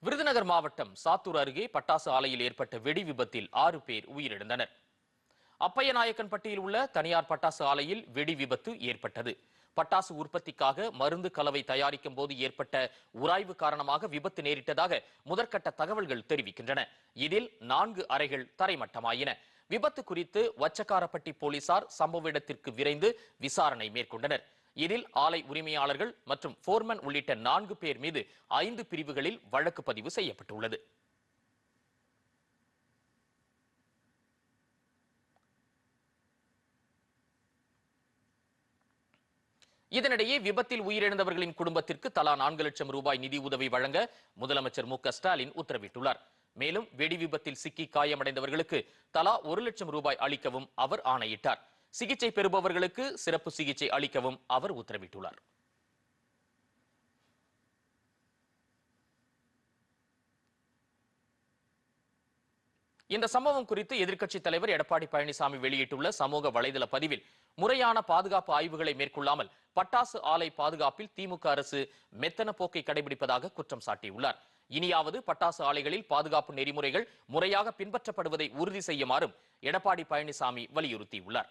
விருதுநகர் மாவட்டம் சாத்தூர் அருகே பட்டாசு ஆலையில் ஏற்பட்ட வெடி விபத்தில் 6 பேர் உயிரிழந்தனர். அப்பையநாயக்கன்பட்டியில் உள்ள தனியார் பட்டாசு ஆலையில் வெடி விபத்து ஏற்பட்டது. பட்டாசு உற்பத்திக்காக மருந்து கலவை தயாரிக்கும் போது ஏற்பட்ட உராய்வு காரணமாக விபத்து நேரிட்டதாக முதற்கட்ட தகவல்கள் தெரிவிக்கின்றன. இதில் 4 அறைகள் தரைமட்டமாயின. விபத்து குறித்து வச்சக்காரப்பட்டி போலீசார் சம்பவ இடத்திற்கு விரைந்து விசாரணை மேற்கொண்டனர். இதில் ஆலை உரிமையாளர்கள் மற்றும் போர்மன் உள்ளிட்ட 4 பேர் மீது 5 பிரிவுகளில் வழக்கு பதிவு செய்யப்பட்டுள்ளது. இதனிடையே விபத்தில் உயிரிழந்தவர்களின் குடும்பத்திற்கு தலா 4 லட்சம் ரூபாய் நிதி உதவி வழங்க முதலமைச்சர் மு.க. ஸ்டாலின் உத்தரவிட்டுள்ளார். மேலும் வெடி விபத்தில் சிக்கி காயமடைந்தவர்களுக்கு தலா 1 லட்சம் ரூபாய் அளிக்கவும் அவர் ஆணையிட்டார். சிகிச்சை பெறுபவர்களுக்கு சிறப்பு சிகிச்சை அளிக்கவும் அவர் உத்தரவிட்டுள்ளார். இந்த சம்பவம் குறித்து எதிர்க்கட்சித் தலைவர் எடப்பாடி பழனிசாமி வெளியிட்டுள்ள சமூக வலைதள பதிவில், முறையான பாதுகாப்பு ஆய்வுகளை மேற்கொள்ளாமல் பட்டாசு ஆலை பாதுகாப்பில் திமுக அரசு மெத்தன போக்கை கடைபிடிப்பதாக குற்றம் சாட்டியுள்ளார். இனியாவது பட்டாசு ஆலைகளில் பாதுகாப்பு நெறிமுறைகள் முறையாக பின்பற்றப்படுவதை உறுதி செய்யுமாறும் எடப்பாடி பழனிசாமி வலியுறுத்தியுள்ளார்.